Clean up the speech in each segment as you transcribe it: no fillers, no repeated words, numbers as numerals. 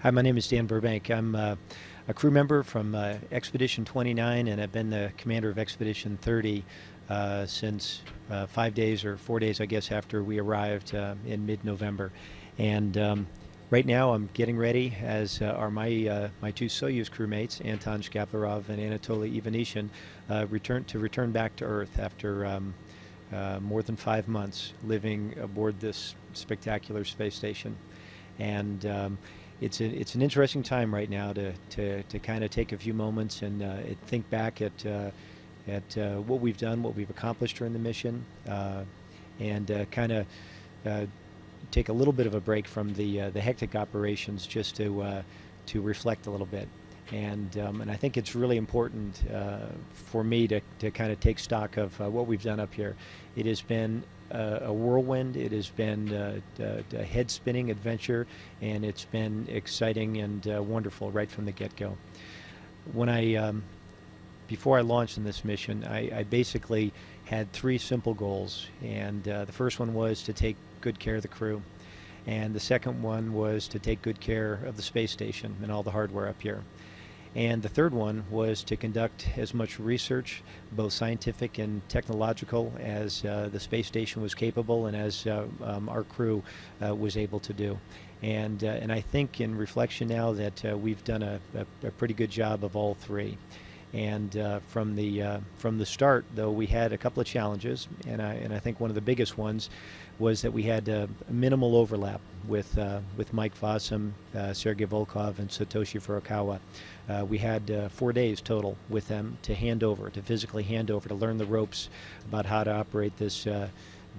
Hi, my name is Dan Burbank. I'm a crew member from Expedition 29, and I've been the commander of Expedition 30 since 5 days or 4 days, I guess, after we arrived in mid-November. And right now, I'm getting ready, as are my two Soyuz crewmates, Anton Shkaplerov and Anatoly Ivanishin, return back to Earth after more than 5 months living aboard this spectacular space station. And it's an interesting time right now to kind of take a few moments and think back at what we've done, what we've accomplished during the mission, and kind of take a little bit of a break from the hectic operations, just to reflect a little bit. And I think it's really important for me to kind of take stock of what we've done up here. It has been a whirlwind. It has been a head-spinning adventure, and it's been exciting and wonderful right from the get-go. Before I launched in this mission, I basically had three simple goals, and the first one was to take good care of the crew, and the second one was to take good care of the space station and all the hardware up here. And the third one was to conduct as much research, both scientific and technological, as the space station was capable and as our crew was able to do. And I think in reflection now that we've done a pretty good job of all three. And from the start, though, we had a couple of challenges, and I think one of the biggest ones was that we had minimal overlap with Mike Fossum, Sergei Volkov, and Satoshi Furukawa. We had 4 days total with them to physically hand over, to learn the ropes about how to operate this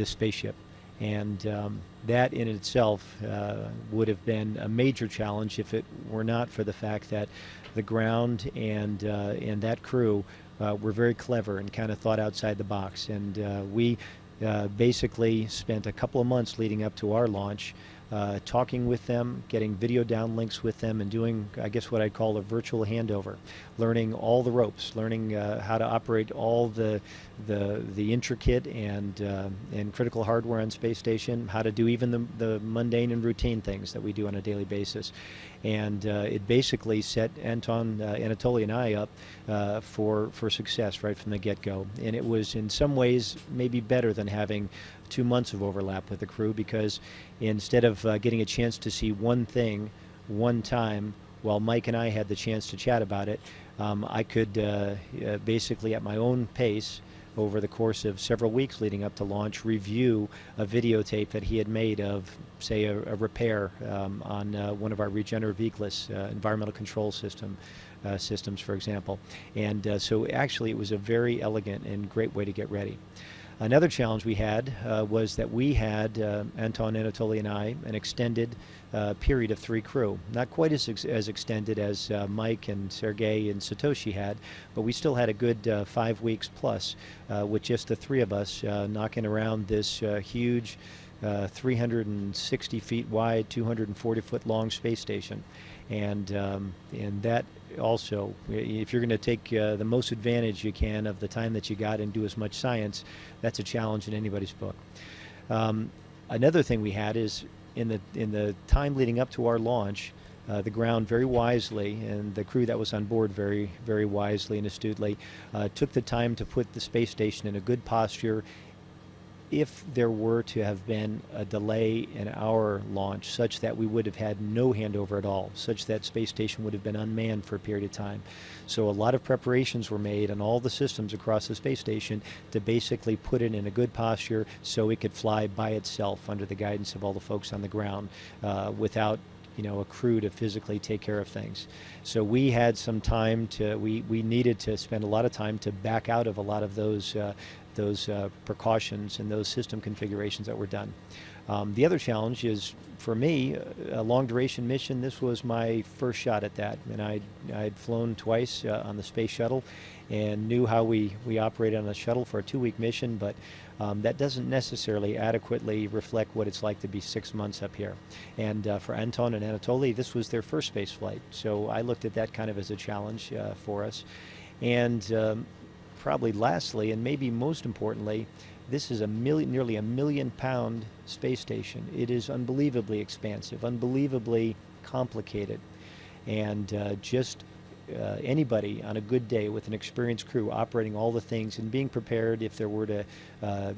spaceship. And that in itself would have been a major challenge if it were not for the fact that the ground and that crew were very clever and kind of thought outside the box. And we basically spent a couple of months leading up to our launch talking with them, getting video downlinks with them, and doing, I guess, what I'd call a virtual handover, learning all the ropes, learning how to operate all the intricate and critical hardware on space station, how to do even the mundane and routine things that we do on a daily basis. And it basically set Anatoly and I up for success right from the get-go. And it was in some ways maybe better than having 2 months of overlap with the crew, because instead of getting a chance to see one thing one time while Mike and I had the chance to chat about it, I could basically at my own pace, over the course of several weeks leading up to launch, review a videotape that he had made of, say, a repair on one of our regenerative eclipse environmental control systems, for example. And so actually it was a very elegant and great way to get ready. Another challenge we had was that we had, Anton, Anatoly, and I, an extended period of 3 crew. Not quite as extended as Mike and Sergei and Satoshi had, but we still had a good 5 weeks plus with just the 3 of us knocking around this huge 360 feet wide, 240 foot long space station. And that also, if you're going to take the most advantage you can of the time that you got and do as much science, that's a challenge in anybody's book. Another thing we had is in the time leading up to our launch, the ground very wisely, and the crew that was on board very, very wisely and astutely, took the time to put the space station in a good posture if there were to have been a delay in our launch, such that we would have had no handover at all, such that space station would have been unmanned for a period of time. So a lot of preparations were made on all the systems across the space station to basically put it in a good posture so it could fly by itself under the guidance of all the folks on the ground without a crew to physically take care of things. So we had some time we needed to spend a lot of time to back out of a lot of those precautions and those system configurations that were done. The other challenge is, for me, a long-duration mission. This was my first shot at that, and I'd flown twice on the space shuttle and knew how we operated on a shuttle for a 2-week mission, but that doesn't necessarily adequately reflect what it's like to be 6 months up here. And for Anton and Anatoly, this was their first space flight, so I looked at that kind of as a challenge for us. And probably lastly, and maybe most importantly, this is nearly a million-pound space station. It is unbelievably expansive, unbelievably complicated. And just anybody on a good day with an experienced crew operating all the things and being prepared if there were to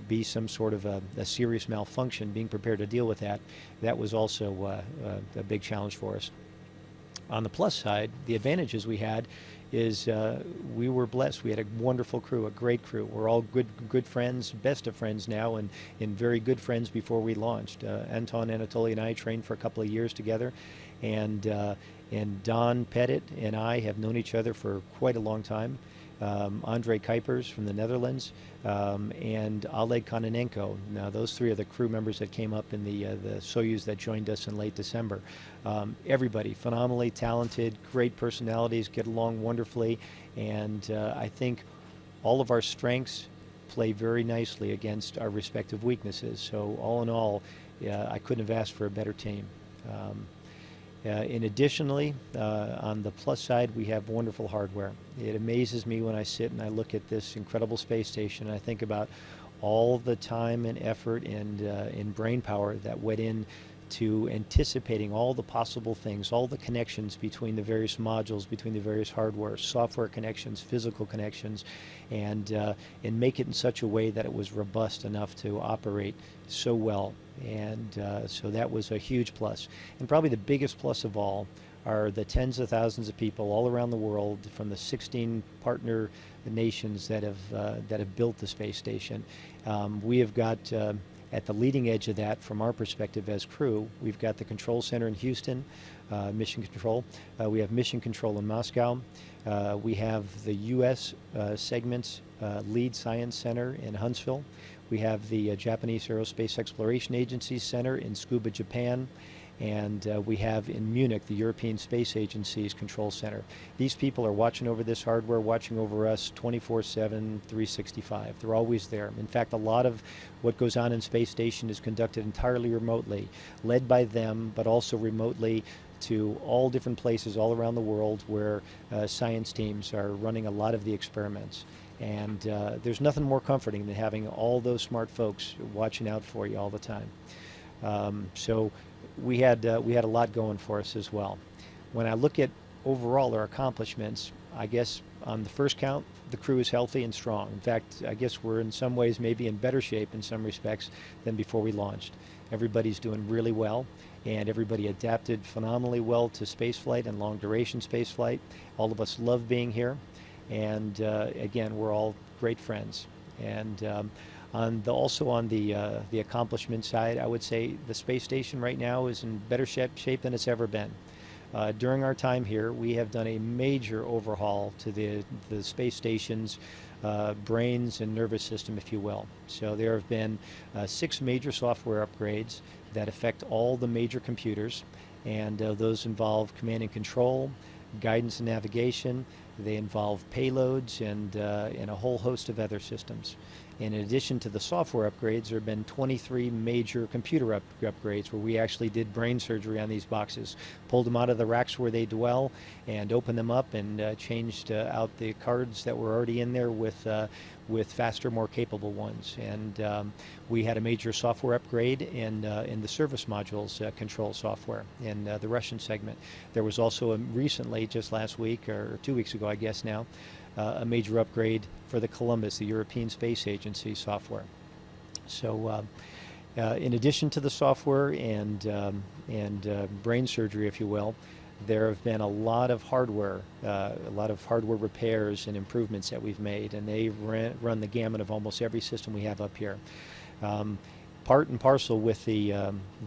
be some sort of a serious malfunction, being prepared to deal with that, that was also a big challenge for us. On the plus side, the advantages we had is we were blessed. We had a wonderful crew, a great crew. We're all good friends, best of friends now, and very good friends before we launched. Anton, Anatoly, and I trained for a couple of years together, and Don Pettit and I have known each other for quite a long time. Andrei Kuipers from the Netherlands, and Oleg Kononenko. Now, those three are the crew members that came up in the Soyuz that joined us in late December. Everybody phenomenally talented, great personalities, get along wonderfully, and I think all of our strengths play very nicely against our respective weaknesses. So all in all, I couldn't have asked for a better team. Additionally, on the plus side, we have wonderful hardware. It amazes me when I sit and I look at this incredible space station and I think about all the time and effort and brain power that went in to anticipating all the possible things, all the connections between the various modules, between the various hardware, software connections, physical connections, and make it in such a way that it was robust enough to operate so well. And so that was a huge plus. And probably the biggest plus of all are the tens of thousands of people all around the world from the 16 partner nations that have built the space station. We have got at the leading edge of that, from our perspective as crew, we've got the control center in Houston, mission control. We have mission control in Moscow. We have the U.S. segment's lead science center in Huntsville. We have the Japanese Aerospace Exploration Agency Center in Tsukuba, Japan. And we have in Munich the European Space Agency's control center. These people are watching over this hardware, watching over us 24/7, 365. They're always there. In fact, a lot of what goes on in Space Station is conducted entirely remotely, led by them, but also remotely to all different places all around the world where science teams are running a lot of the experiments. And there's nothing more comforting than having all those smart folks watching out for you all the time. So we had a lot going for us as well. When I look at overall our accomplishments, I guess on the first count, the crew is healthy and strong. In fact, I guess we're in some ways maybe in better shape in some respects than before we launched. Everybody's doing really well, and everybody adapted phenomenally well to spaceflight and long-duration spaceflight. All of us love being here, and again, we're all great friends. And also on the accomplishment side, I would say the space station right now is in better shape than it's ever been. During our time here, we have done a major overhaul to the space station's brains and nervous system, if you will. So there have been 6 major software upgrades that affect all the major computers, and those involve command and control, guidance and navigation. They involve payloads and a whole host of other systems. And in addition to the software upgrades, there have been 23 major computer upgrades where we actually did brain surgery on these boxes, pulled them out of the racks where they dwell, and opened them up and changed out the cards that were already in there with faster, more capable ones. And we had a major software upgrade in the service modules control software in the Russian segment. There was also recently, just last week or 2 weeks ago, I guess now, a major upgrade for the Columbus, the European Space Agency software. So in addition to the software and brain surgery, if you will, there have been a lot of hardware repairs and improvements that we've made, and they run the gamut of almost every system we have up here. Part and parcel with the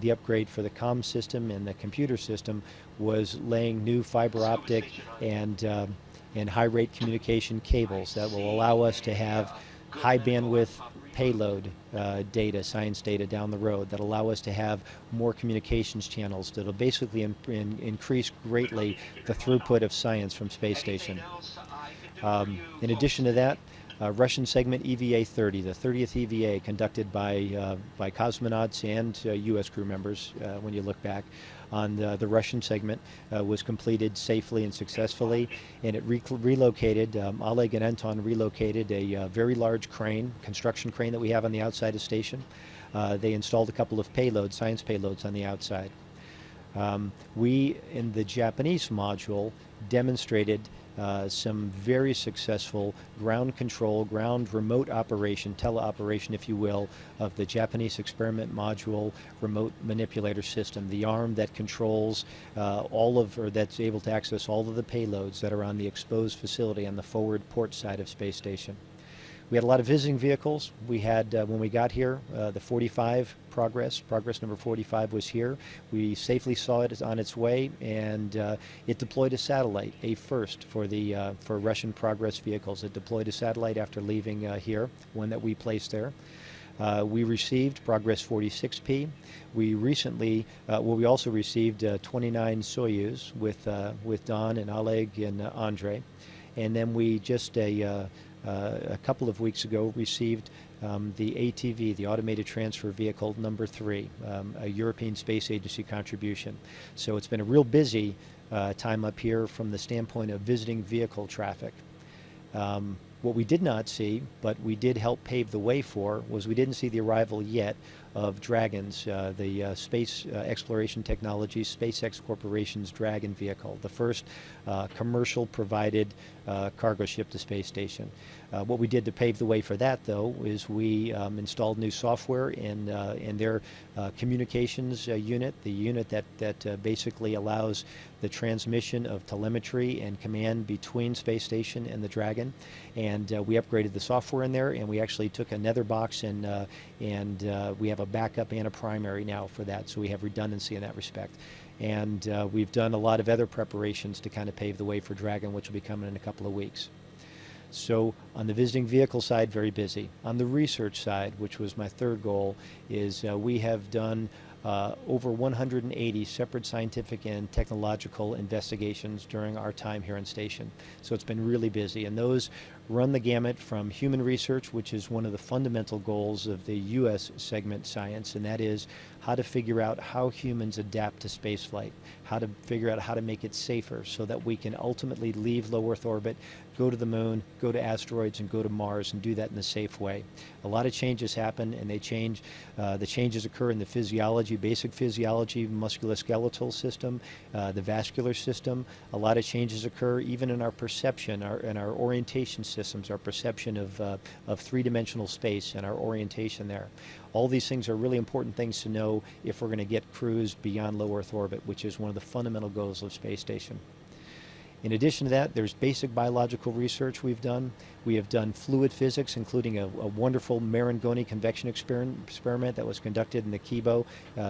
upgrade for the comm system and the computer system was laying new fiber optic and high rate communication cables that will allow us to have high bandwidth payload data, science data down the road, that allow us to have more communications channels that will basically increase greatly the throughput of science from space station. In addition to that, Russian segment EVA 30, the 30th EVA conducted by cosmonauts and U.S. crew members, when you look back on the Russian segment, was completed safely and successfully, and it relocated, Oleg and Anton relocated a very large crane, construction crane that we have on the outside of the station. They installed a couple of payloads, science payloads on the outside. We, in the Japanese module, demonstrated some very successful ground control, ground remote operation, teleoperation, if you will, of the Japanese experiment module remote manipulator system, the arm that controls or that's able to access all of the payloads that are on the exposed facility on the forward port side of Space Station. We had a lot of visiting vehicles. We had, when we got here, the 45 progress number 45 was here. We safely saw it on its way, and it deployed a satellite, a first for Russian Progress vehicles. It deployed a satellite after leaving here, one that we placed there. We received Progress 46P. We recently, we also received 29 Soyuz with Don and Oleg and Andre. And then we just a couple of weeks ago received the ATV, the Automated Transfer Vehicle number 3, a European Space Agency contribution. So it's been a real busy time up here from the standpoint of visiting vehicle traffic. What we did not see, but we did help pave the way for, was we didn't see the arrival yet of Dragons, the Space Exploration Technologies, SpaceX Corporation's Dragon vehicle, the first commercial provided cargo ship to space station. What we did to pave the way for that, though, is we installed new software in their communications unit, the unit that basically allows the transmission of telemetry and command between space station and the Dragon. And we upgraded the software in there, and we actually took another box and we have a backup and a primary now for that, so we have redundancy in that respect. And we've done a lot of other preparations to kind of pave the way for Dragon, which will be coming in a couple of weeks. So on the visiting vehicle side, very busy. On the research side, which was my third goal, is we have done over 180 separate scientific and technological investigations during our time here on station. So it's been really busy, and those run the gamut from human research, which is one of the fundamental goals of the U.S. segment science, and that is how to figure out how humans adapt to spaceflight, how to figure out how to make it safer so that we can ultimately leave low Earth orbit, go to the moon, go to asteroids, and go to Mars, and do that in a safe way. A lot of changes happen, and the changes occur in the physiology, basic physiology, musculoskeletal system, the vascular system. A lot of changes occur even in our perception, and our orientation systems, our perception of three-dimensional space and our orientation there. All these things are really important things to know if we're going to get crews beyond low Earth orbit, which is one of the fundamental goals of space station. In addition to that, there's basic biological research we've done. We have done fluid physics, including a wonderful Marangoni convection experiment that was conducted in the Kibo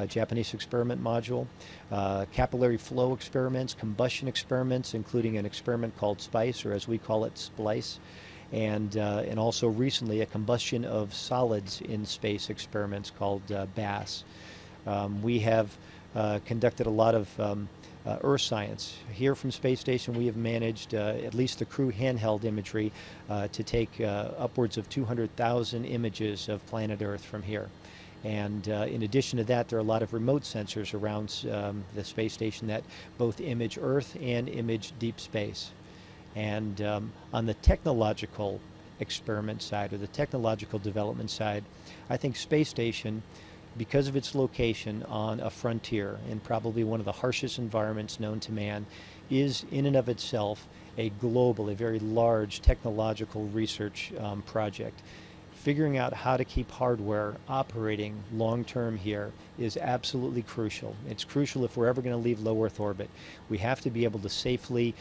Japanese experiment module. Capillary flow experiments, combustion experiments, including an experiment called SPICE, or as we call it, SPLICE. And also recently a combustion of solids in space experiments called BASS. We have conducted a lot of Earth science. Here from Space Station, we have managed, at least the crew handheld imagery, to take upwards of 200,000 images of planet Earth from here. And in addition to that, there are a lot of remote sensors around the space station that both image Earth and image deep space. And on the technological experiment side, or the technological development side, I think Space Station, because of its location on a frontier in probably one of the harshest environments known to man, is in and of itself a global, a very large technological research project. Figuring out how to keep hardware operating long-term here is absolutely crucial. It's crucial if we're ever going to leave low Earth orbit. We have to be able to safely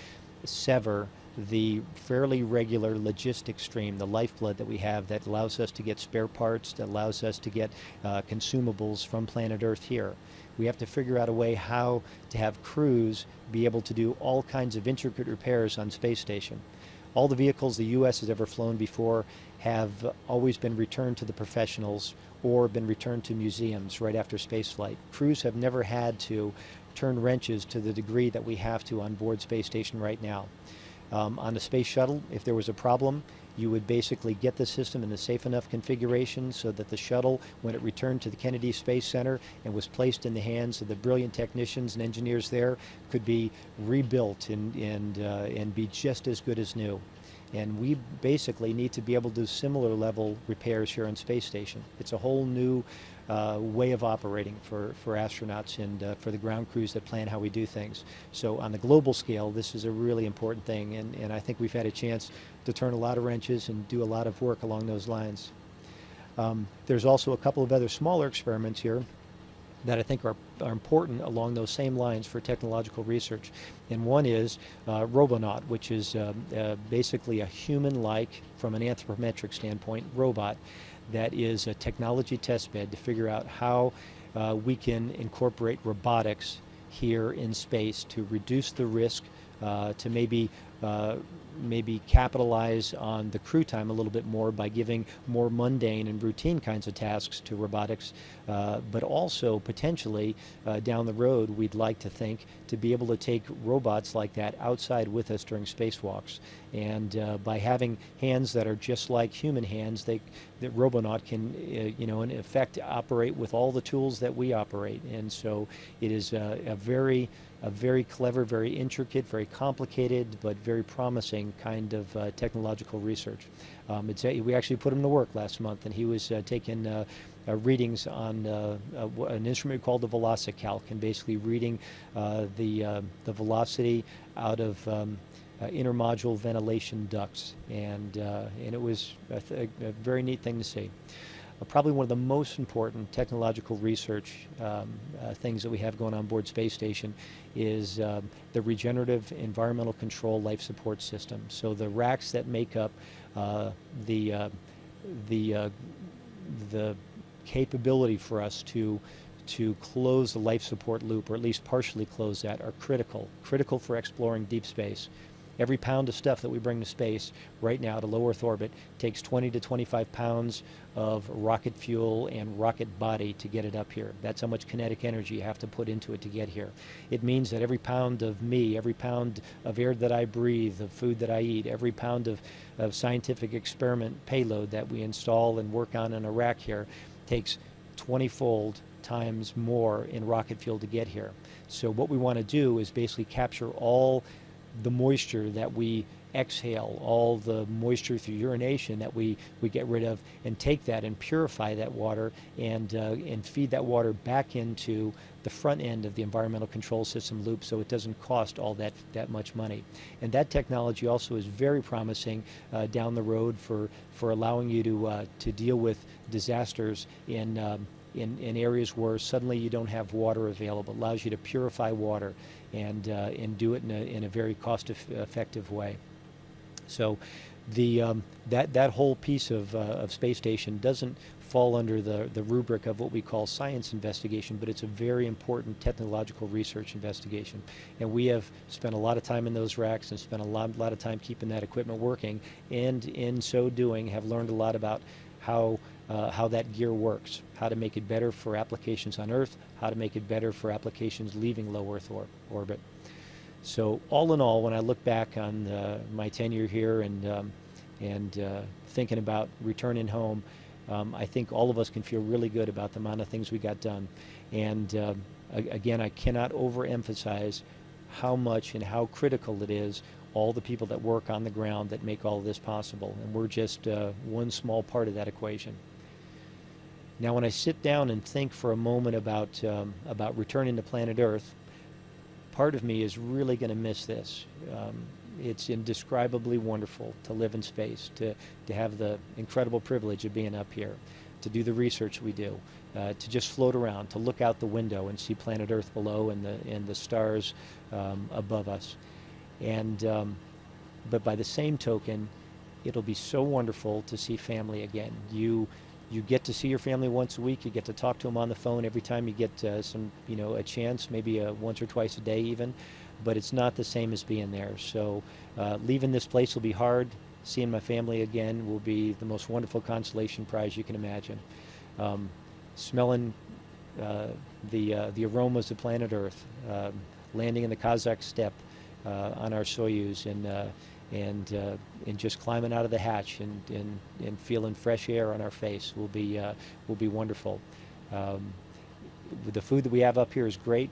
sever the fairly regular logistic stream, the lifeblood that we have that allows us to get spare parts, that allows us to get consumables from planet Earth here. We have to figure out a way how to have crews be able to do all kinds of intricate repairs on Space Station. All the vehicles the U.S. has ever flown before have always been returned to the professionals or been returned to museums right after spaceflight. Crews have never had to turn wrenches to the degree that we have to on board Space Station right now. On the space shuttle, if there was a problem, you would basically get the system in a safe enough configuration so that the shuttle, when it returned to the Kennedy Space Center and was placed in the hands of the brilliant technicians and engineers there, could be rebuilt and be just as good as new. And we basically need to be able to do similar level repairs here on Space Station. It's a whole new way of operating for astronauts and for the ground crews that plan how we do things. So on the global scale, this is a really important thing, and I think we've had a chance to turn a lot of wrenches and do a lot of work along those lines. There's also a couple of other smaller experiments here that I think are important along those same lines for technological research. And one is Robonaut, which is basically a human-like, from an anthropometric standpoint, robot that is a technology test bed to figure out how we can incorporate robotics here in space to reduce the risk, to maybe capitalize on the crew time a little bit more by giving more mundane and routine kinds of tasks to robotics, but also potentially down the road we'd like to think to be able to take robots like that outside with us during spacewalks. And by having hands that are just like human hands, the Robonaut can, in effect, operate with all the tools that we operate. And so it is a very clever, very intricate, very complicated, but very promising kind of technological research. We actually put him to work last month, and he was taking readings on an instrument called the VelociCalc, and basically reading the velocity out of intermodule ventilation ducts, and it was a very neat thing to see. Probably one of the most important technological research things that we have going on board Space Station is the regenerative environmental control life support system. So the racks that make up the capability for us to close the life support loop, or at least partially close that, are critical for exploring deep space. Every pound of stuff that we bring to space right now to low Earth orbit takes 20 to 25 pounds of rocket fuel and rocket body to get it up here. That's how much kinetic energy you have to put into it to get here. It means that every pound of me, every pound of air that I breathe, of food that I eat, every pound of scientific experiment payload that we install and work on in a rack here takes 20-fold times more in rocket fuel to get here. So what we want to do is basically capture all the moisture that we exhale, all the moisture through urination that we get rid of, and take that and purify that water and feed that water back into the front end of the environmental control system loop, so it doesn't cost all that much money. And that technology also is very promising down the road for allowing you to deal with disasters in areas where suddenly you don't have water available. It allows you to purify water and do it in a very cost-effective way. So that whole piece of Space Station doesn't fall under the rubric of what we call science investigation, but it's a very important technological research investigation. And we have spent a lot of time in those racks and spent a lot of time keeping that equipment working, and in so doing have learned a lot about how that gear works, how to make it better for applications on Earth, how to make it better for applications leaving low Earth orbit. So all in all, when I look back on my tenure here and thinking about returning home, I think all of us can feel really good about the amount of things we got done. And again, I cannot overemphasize how much and how critical it is, all the people that work on the ground that make all of this possible. And we're just one small part of that equation. Now, when I sit down and think for a moment about returning to planet Earth, part of me is really going to miss this. It's indescribably wonderful to live in space, to have the incredible privilege of being up here, to do the research we do, to just float around, to look out the window and see planet Earth below and the stars above us. And but by the same token, it'll be so wonderful to see family again. You get to see your family once a week. You get to talk to them on the phone every time you get a chance, maybe once or twice a day even. But it's not the same as being there. So leaving this place will be hard. Seeing my family again will be the most wonderful consolation prize you can imagine. Smelling the aromas of planet Earth, landing in the Kazakh steppe on our Soyuz, and just climbing out of the hatch and feeling fresh air on our face will be wonderful. The food that we have up here is great.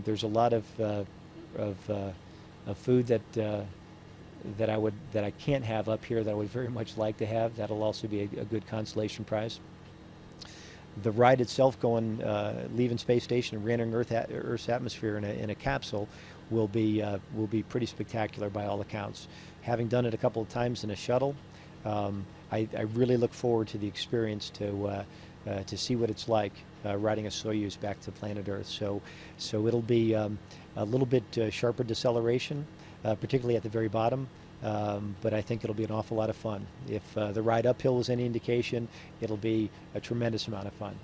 There's a lot of food that that I can't have up here that I would very much like to have. That'll also be a good consolation prize. The ride itself, going leaving space station and re-entering Earth's atmosphere in a capsule, will be pretty spectacular by all accounts. Having done it a couple of times in a shuttle, I really look forward to the experience to see what it's like riding a Soyuz back to planet Earth. So it'll be a little bit sharper deceleration, particularly at the very bottom. But I think it'll be an awful lot of fun. If the ride uphill was any indication, it'll be a tremendous amount of fun.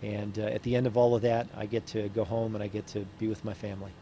And at the end of all of that, I get to go home and I get to be with my family.